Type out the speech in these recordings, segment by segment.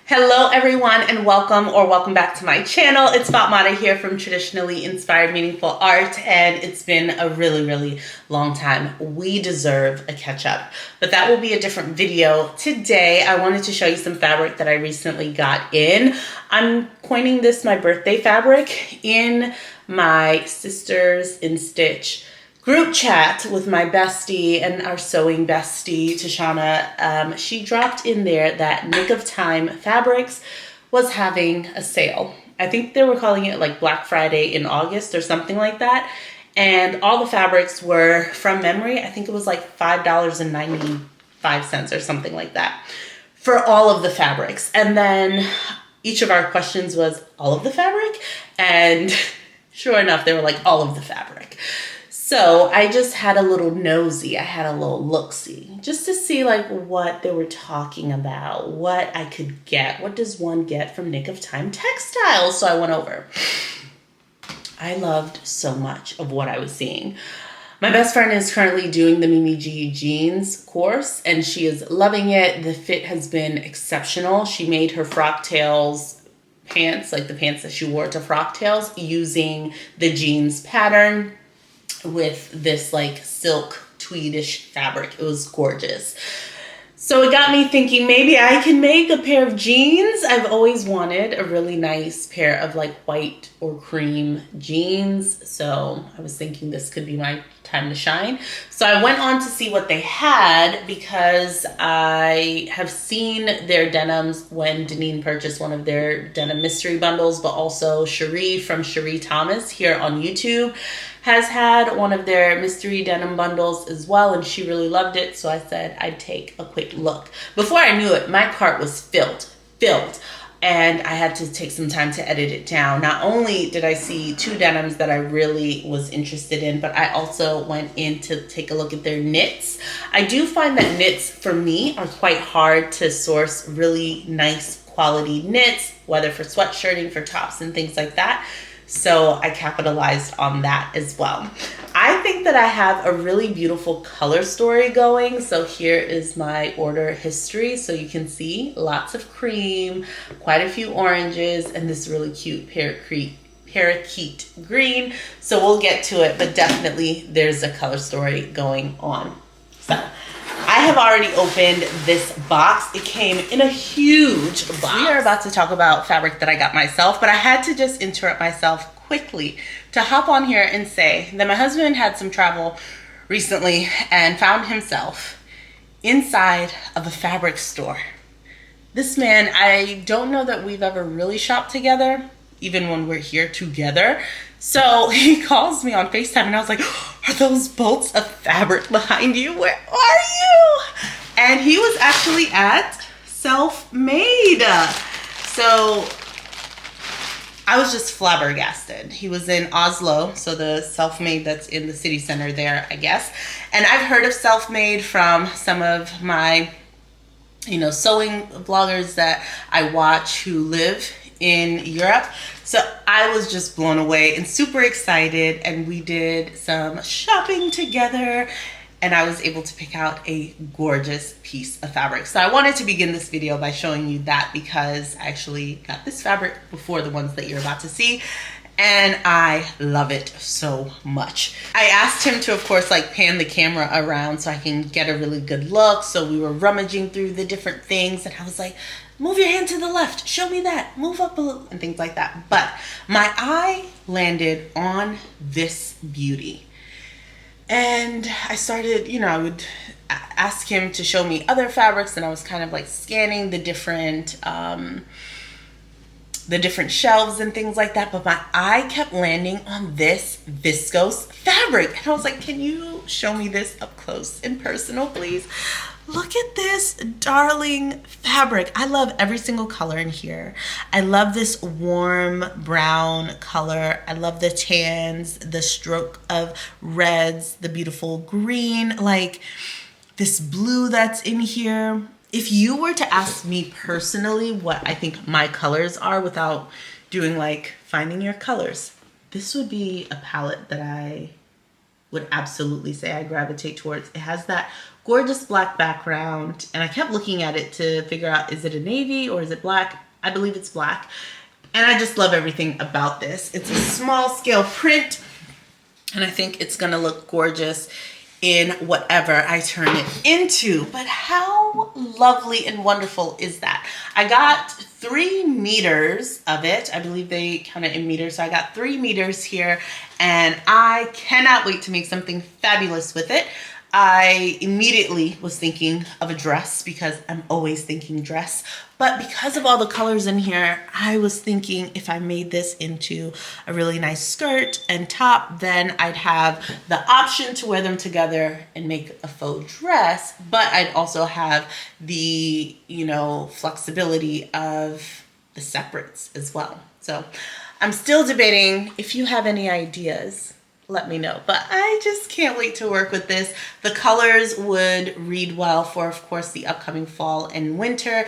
Hello everyone and welcome back to my channel. It's Fatmata here from Traditionally Inspired Meaningful Art, and it's been a really long time. We deserve a catch up, but that will be a different video. Today I wanted to show you some fabric that I recently got in. I'm coining this my birthday fabric in my Sisters in Stitch group chat with my bestie and our sewing bestie, Tashana. She dropped in there that Nick of Time Fabrics was having a sale. I think they were calling it like Black Friday in August or something like that. And all the fabrics were, from memory, I think it was like $5.95 or something like that for all of the fabrics. And then each of our questions was, all of the fabric? And sure enough, they were like, all of the fabric. So I just had a little nosy, I had a little look-see, just to see like what they were talking about, what I could get. What does one get from Nick of Time Textiles? So I went over. I loved so much of what I was seeing. My best friend is currently doing the Mimi G jeans course, and she is loving it. The fit has been exceptional. She made her frock tails pants, like the pants that she wore to frock tails, using the jeans pattern with this like silk tweedish fabric. It was gorgeous. So it got me thinking, maybe I can make a pair of jeans. I've always wanted a really nice pair of like white or cream jeans. So I was thinking this could be my time to shine. So I went on to see what they had because I have seen their denims when Deneen purchased one of their denim mystery bundles, but also Cherie from Cherie Thomas here on YouTube has had one of their mystery denim bundles as well, and she really loved it. So I said I'd take a quick look. Before I knew it, my cart was filled, and I had to take some time to edit it down. Not only did I see two denims that I really was interested in, but I also went in to take a look at their knits. I do find that knits for me are quite hard to source really nice quality knits, whether for sweatshirting, for tops and things like that. So I capitalized on that as well. I think that I have a really beautiful color story going. So here is my order history. So you can see lots of cream, quite a few oranges, and this really cute parakeet green. So we'll get to it, but definitely there's a color story going on. So I have already opened this box. It came in a huge box. We are about to talk about fabric that I got myself, but I had to just interrupt myself quickly to hop on here and say that my husband had some travel recently and found himself inside of a fabric store. This man, I don't know that we've ever really shopped together, even when we're here together. So he calls me on FaceTime and I was like, are those bolts of fabric behind you? Where are you? And he was actually at Self-Made. So I was just flabbergasted. He was in Oslo, so the Self-Made that's in the city center there, I guess. And I've heard of Self-Made from some of my, sewing bloggers that I watch who live in Europe. So I was just blown away and super excited, and we did some shopping together and I was able to pick out a gorgeous piece of fabric. So I wanted to begin this video by showing you that because I actually got this fabric before the ones that you're about to see, and I love it so much. I asked him to, of course, like pan the camera around so I can get a really good look. So we were rummaging through the different things and I was like, move your hand to the left, show me that, move up a little, and things like that. But my eye landed on this beauty. And I started, I would ask him to show me other fabrics, and I was kind of like scanning the different shelves and things like that. But my eye kept landing on this viscose fabric. And I was like, can you show me this up close and personal, please? Look at this darling fabric. I love every single color in here. I love this warm brown color. I love the tans, the stroke of reds, the beautiful green, like this blue that's in here. If you were to ask me personally what I think my colors are without doing like finding your colors, this would be a palette that I would absolutely say I gravitate towards. It has that gorgeous black background, and I kept looking at it to figure out, is it a navy or is it black? I believe it's black. And I just love everything about this. It's a small scale print, and I think it's gonna look gorgeous in whatever I turn it into. But how lovely and wonderful is that? I got 3 meters of it. I believe they count it in meters. So I got 3 meters here, and I cannot wait to make something fabulous with it. I immediately was thinking of a dress because I'm always thinking dress. But because of all the colors in here, I was thinking if I made this into a really nice skirt and top, then I'd have the option to wear them together and make a faux dress. But I'd also have the, you know, flexibility of the separates as well. So I'm still debating. If you have any ideas, let me know. But I just can't wait to work with this. The colors would read well for, of course, the upcoming fall and winter.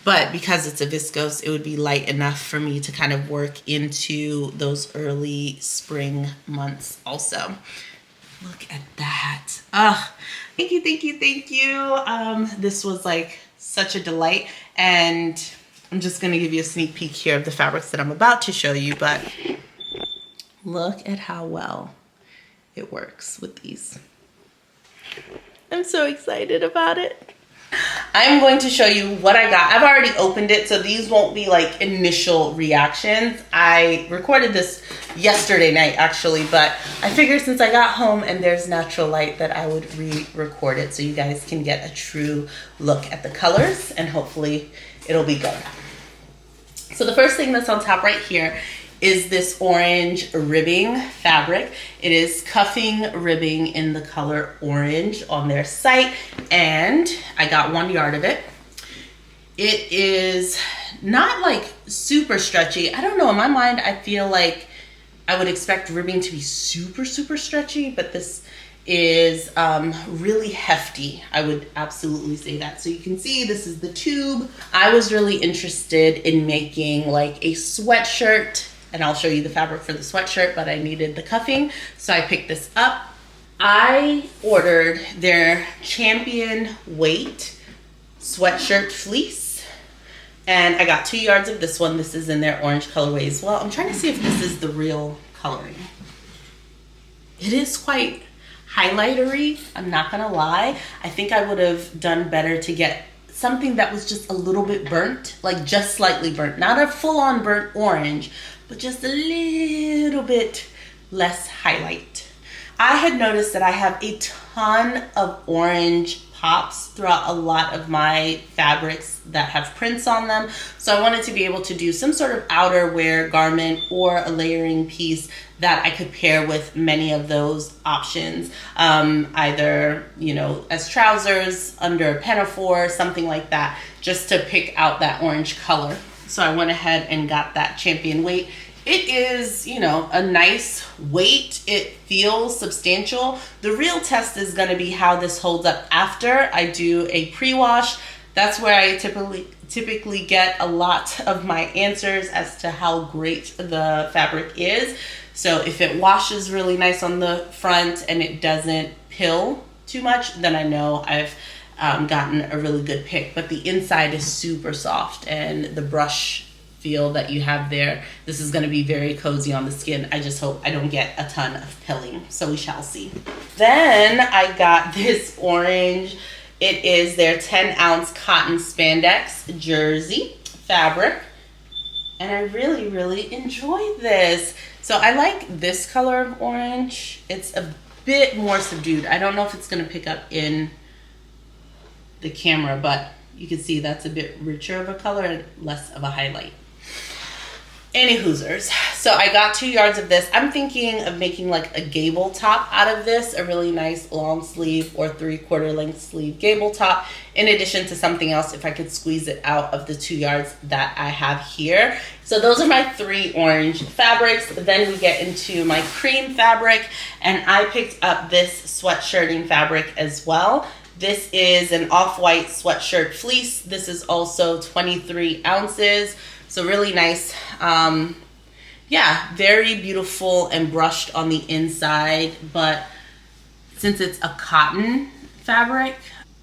But because it's a viscose, it would be light enough for me to kind of work into those early spring months also. Look at that. Oh, thank you, thank you, thank you. This was like such a delight. And I'm just going to give you a sneak peek here of the fabrics that I'm about to show you. But look at how well it works with these. I'm so excited about it. I'm going to show you what I got. I've already opened it, so these won't be like initial reactions. I recorded this yesterday night actually, but I figured since I got home and there's natural light that I would re-record it so you guys can get a true look at the colors, and hopefully it'll be good. So the first thing that's on top right here is this orange ribbing fabric. It is cuffing ribbing in the color orange on their site, and I got 1 yard of it. It is not like super stretchy. I don't know, in my mind I feel like I would expect ribbing to be super stretchy, but this is really hefty. I would absolutely say that. So you can see this is the tube. I was really interested in making like a sweatshirt, and I'll show you the fabric for the sweatshirt, but I needed the cuffing, so I picked this up. I ordered their Champion Weight sweatshirt fleece, and I got 2 yards of this one. This is in their orange colorway as well. I'm trying to see if this is the real coloring. It is quite highlightery, I'm not gonna lie. I think I would have done better to get something that was just a little bit burnt, like just slightly burnt, not a full-on burnt orange, but just a little bit less highlight. I had noticed that I have a ton of orange pops throughout a lot of my fabrics that have prints on them. So I wanted to be able to do some sort of outerwear garment or a layering piece that I could pair with many of those options. Either, you know, as trousers, under a pinafore, something like that, just to pick out that orange color. So I went ahead and got that Champion Weight. It is, you know, a nice weight. It feels substantial. The real test is going to be how this holds up after I do a pre-wash. That's where I typically get a lot of my answers as to how great the fabric is. So if it washes really nice on the front and it doesn't pill too much, then I know I've gotten a really good pick. But the inside is super soft, and the brush feel that you have there, this is going to be very cozy on the skin. I just hope I don't get a ton of pilling, so we shall see. Then I got this orange. It is their 10-ounce cotton spandex jersey fabric, and I really enjoy this. So I like this color of orange. It's a bit more subdued. I don't know if it's going to pick up in the camera, but you can see that's a bit richer of a color and less of a highlight. Any hoosers. So I got 2 yards of this. I'm thinking of making like a gable top out of this, a really nice long sleeve or 3/4 length sleeve gable top, in addition to something else if I could squeeze it out of the 2 yards that I have here. So those are my 3 orange fabrics. Then we get into my cream fabric, and I picked up this sweatshirting fabric as well. This is an off-white sweatshirt fleece. This is also 23 ounces. So really nice. Yeah, very beautiful and brushed on the inside. But since it's a cotton fabric,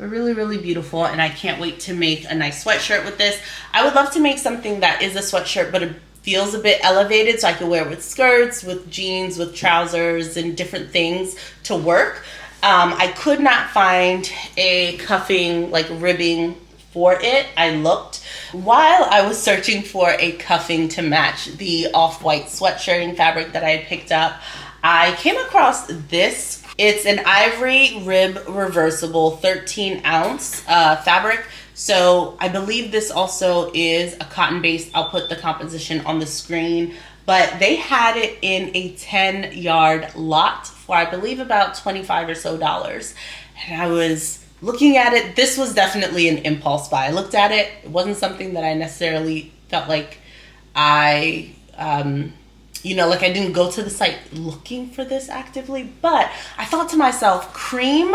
They're really, really beautiful, and I can't wait to make a nice sweatshirt with this. I would love to make something that is a sweatshirt, but it feels a bit elevated, so I could wear it with skirts, with jeans, with trousers, and different things to work. I could not find a cuffing, like ribbing for it. I looked while I was searching for a cuffing to match the off-white sweatshirting fabric that I had picked up. I came across this. It's an ivory rib reversible 13-ounce fabric. So I believe this also is a cotton base. I'll put the composition on the screen. But they had it in a 10-yard lot for, I believe, about $25 or so. And I was looking at it. This was definitely an impulse buy. I looked at it. It wasn't something that I necessarily felt like I, like I didn't go to the site looking for this actively. But I thought to myself, cream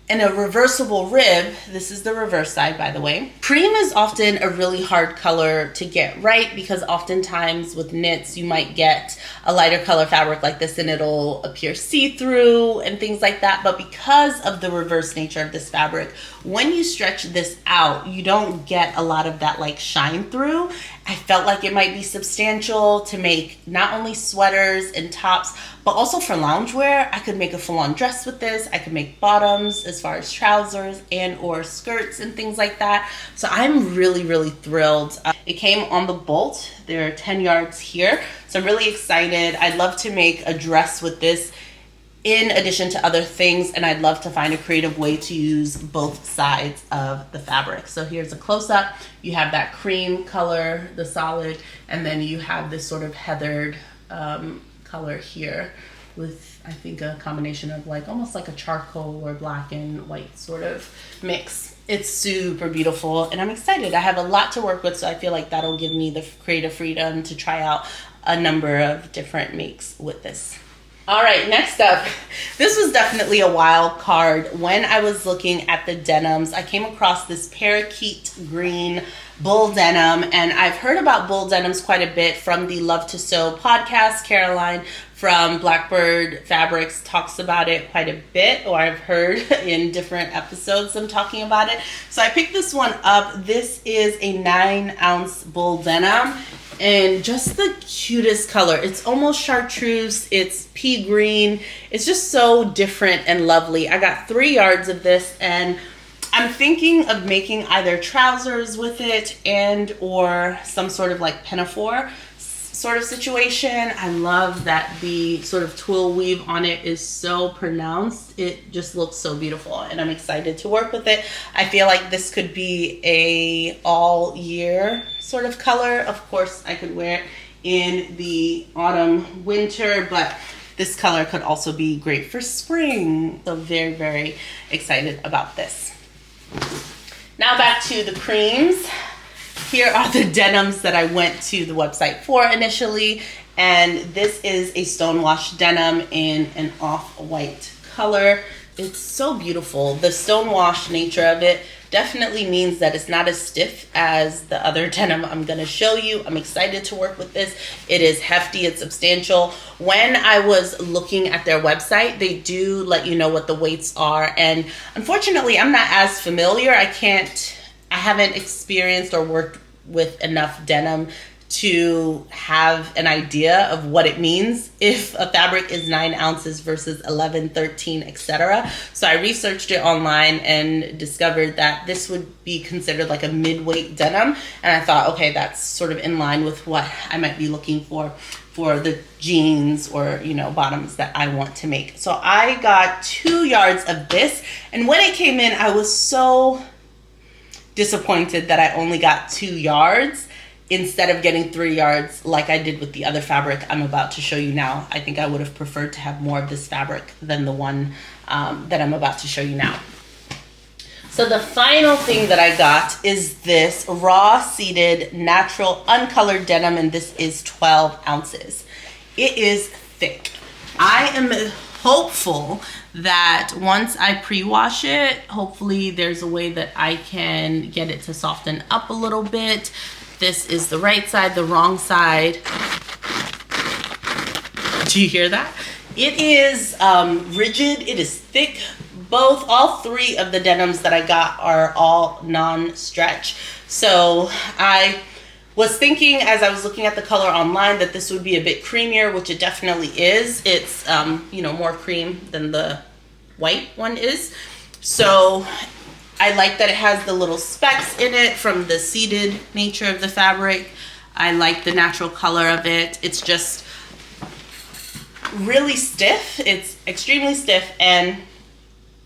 and a reversible rib. This is the reverse side, by the way. Cream is often a really hard color to get right because oftentimes with knits, you might get a lighter color fabric like this and it'll appear see-through and things like that. But because of the reverse nature of this fabric, when you stretch this out, you don't get a lot of that like shine through. I felt like it might be substantial to make not only sweaters and tops, but also for loungewear. I could make a full-on dress with this. I could make bottoms as far as trousers and or skirts and things like that. So I'm really, really thrilled. It came on the bolt. There are 10 yards here. So I'm really excited. I'd love to make a dress with this in addition to other things, and I'd love to find a creative way to use both sides of the fabric. So here's a close-up. You have that cream color, the solid, and then you have this sort of heathered color here with, I think, a combination of like almost like a charcoal or black and white sort of mix. It's super beautiful, and I'm excited. I have a lot to work with, so I feel like that'll give me the creative freedom to try out a number of different makes with this. All right, next up, this was definitely a wild card. When I was looking at the denims, I came across this parakeet green bull denim, and I've heard about bull denims quite a bit from the Love to Sew podcast. Caroline from Blackbird Fabrics talks about it quite a bit, or I've heard in different episodes them talking about it. So I picked this one up. This is a 9-ounce bull denim. And just the cutest color. It's almost chartreuse. It's pea green. It's just so different and lovely. I got 3 yards of this, and I'm thinking of making either trousers with it and or some sort of like pinafore sort of situation. I love that the sort of twill weave on it is so pronounced. It just looks so beautiful, and I'm excited to work with it. I feel like this could be a all year sort of color. Of course, I could wear it in the autumn, winter, but this color could also be great for spring. So very, very excited about this. Now back to the creams. Here are the denims that I went to the website for initially, and this is a Stonewashed Denim in an off-white color. It's so beautiful. The stonewashed nature of it definitely means that it's not as stiff as the other denim I'm going to show you. I'm excited to work with this. It is hefty, it's substantial. When I was looking at their website, they do let you know what the weights are, and unfortunately I'm not as familiar. I haven't experienced or worked with enough denim to have an idea of what it means if a fabric is 9 ounces versus 11, 13, etc. So I researched it online and discovered that this would be considered like a mid-weight denim. And I thought, okay, that's sort of in line with what I might be looking for the jeans or, bottoms that I want to make. So I got 2 yards of this. And when it came in, I was so disappointed that I only got 2 yards instead of getting 3 yards like I did with the other fabric I'm about to show you now. I think I would have preferred to have more of this fabric than the one that I'm about to show you now. So the final thing that I got is this raw seated natural uncolored denim, and this is 12 ounces. It is thick. I am hopeful that once I pre-wash it, hopefully there's a way that I can get it to soften up a little bit. This is the right side, the wrong side. Do you hear that? It is rigid, it is thick, all three of the denims that I got are all non-stretch. So I was thinking as I was looking at the color online that this would be a bit creamier, which it definitely is. It's, more cream than the white one is. So I like that it has the little specks in it from the seated nature of the fabric. I like the natural color of it. It's just really stiff. It's extremely stiff, and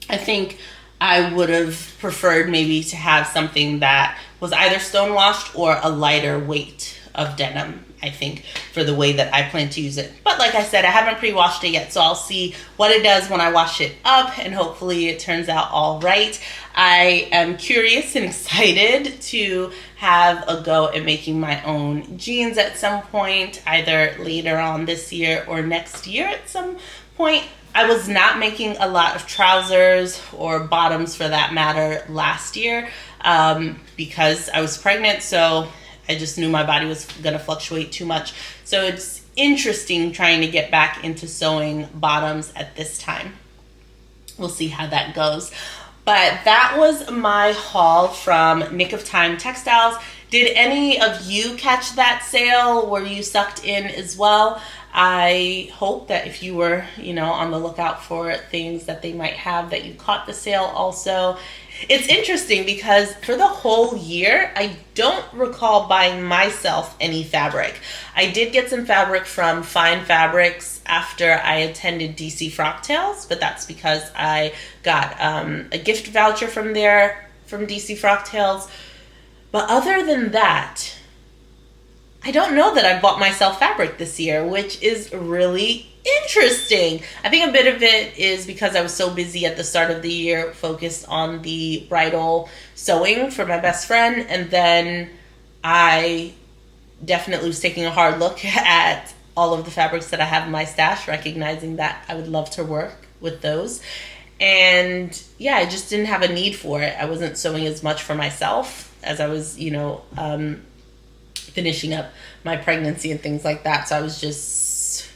I think I would have preferred maybe to have something that was either stonewashed or a lighter weight of denim, I think, for the way that I plan to use it. But like I said, I haven't pre-washed it yet, so I'll see what it does when I wash it up, and hopefully it turns out all right. I am curious and excited to have a go at making my own jeans at some point, either later on this year or next year at some point. I was not making a lot of trousers or bottoms for that matter last year because I was pregnant, so I just knew my body was going to fluctuate too much. So it's interesting trying to get back into sewing bottoms at this time. We'll see how that goes. But that was my haul from Nick of Time Textiles. Did any of you catch that sale? Were you sucked in as well? I hope that if you were, on the lookout for things that they might have, that you caught the sale also. It's interesting because for the whole year, I don't recall buying myself any fabric. I did get some fabric from Fine Fabrics after I attended DC Frocktails, but that's because I got a gift voucher from there, from DC Frocktails. But other than that, I don't know that I bought myself fabric this year, which is really interesting. I think a bit of it is because I was so busy at the start of the year focused on the bridal sewing for my best friend, and then I definitely was taking a hard look at all of the fabrics that I have in my stash, recognizing that I would love to work with those. And yeah, I just didn't have a need for it. I wasn't sewing as much for myself as I was, finishing up my pregnancy and things like that. So I was just,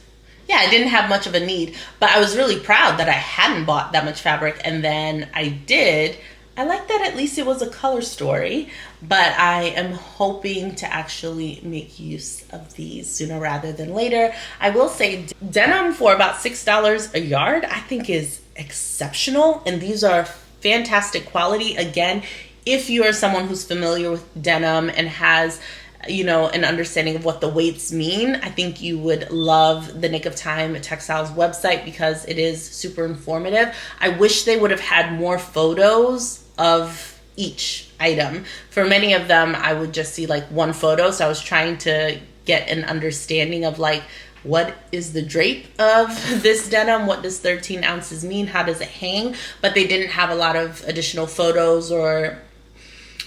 I didn't have much of a need, but I was really proud that I hadn't bought that much fabric. And then I did. I like that at least it was a color story, but I am hoping to actually make use of these sooner rather than later. I will say denim for about $6 a yard, I think is exceptional. And these are fantastic quality. Again, if you are someone who's familiar with denim and has an understanding of what the weights mean, I think you would love the Nick of Time Textiles website because it is super informative. I wish they would have had more photos of each item. For many of them, I would just see like one photo. So I was trying to get an understanding of like, what is the drape of this denim? What does 13 ounces mean? How does it hang? But they didn't have a lot of additional photos, or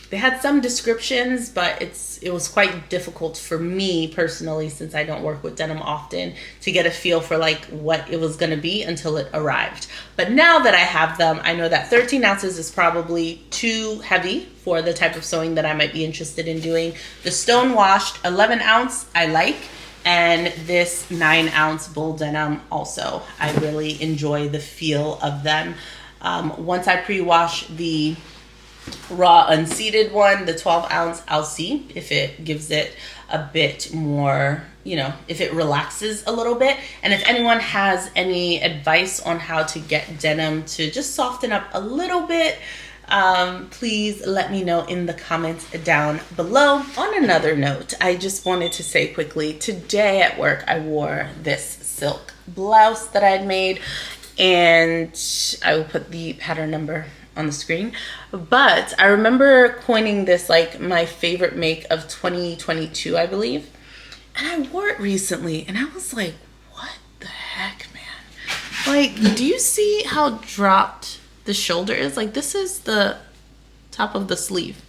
they had some descriptions, but it was quite difficult for me personally, since I don't work with denim often, to get a feel for like what it was going to be until it arrived. But now that I have them, I know that 13 ounces is probably too heavy for the type of sewing that I might be interested in doing. The Stonewashed 11 ounce I like, and this 9 ounce bull denim also. I really enjoy the feel of them. Once I pre-wash the raw unseated one, the 12 ounce, I'll see if it gives it a bit more, if it relaxes a little bit. And if anyone has any advice on how to get denim to just soften up a little bit, please let me know in the comments down below. On another note, I just wanted to say quickly, today at work I wore this silk blouse that I had made, and I will put the pattern number on the screen. But I remember coining this like my favorite make of 2022, I believe. And I wore it recently and I was like, what the heck, man? Like, do you see how dropped the shoulder is? Like, this is the top of the sleeve.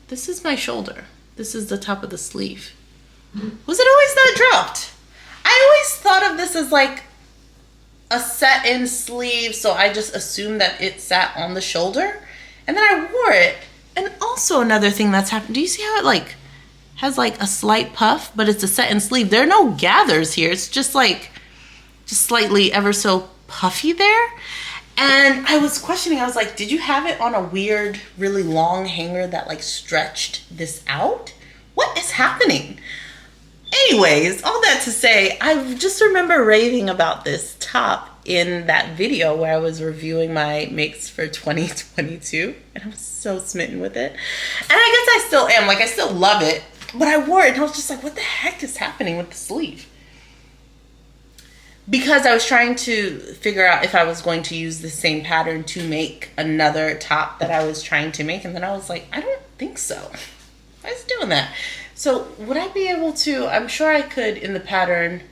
This is my shoulder. This is the top of the sleeve. Was it always that dropped? I always thought of this as like a set-in sleeve, so I just assumed that it sat on the shoulder, and then I wore it. And also another thing that's happened, do you see how it like has like a slight puff, but it's a set-in sleeve? There are no gathers here. It's just like, just slightly ever so puffy there. And I was questioning, I was like, did you have it on a weird, really long hanger that like stretched this out? What is happening? Anyways, all that to say, I just remember raving about this top in that video where I was reviewing my makes for 2022, and I was so smitten with it. And I guess I still am, like I still love it, but I wore it and I was just like, what the heck is happening with the sleeve? Because I was trying to figure out if I was going to use the same pattern to make another top that I was trying to make, and then I was like, I don't think so. I was doing that. So would I be able to, I'm sure I could in the pattern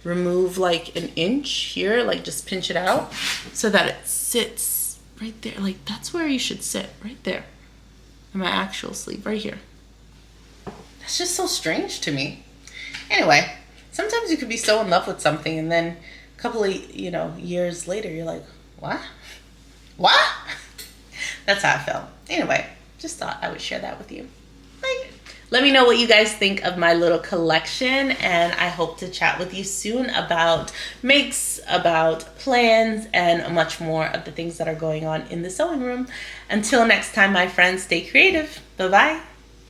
remove like an inch here, like just pinch it out so that it sits right there. Like that's where you should sit, right there. In my actual sleeve, right here. That's just so strange to me. Anyway, sometimes you could be so in love with something and then a couple of, years later, you're like, what? What? That's how I felt. Anyway, just thought I would share that with you. Let me know what you guys think of my little collection, and I hope to chat with you soon about makes, about plans, and much more of the things that are going on in the sewing room. Until next time, my friends, stay creative. Bye-bye.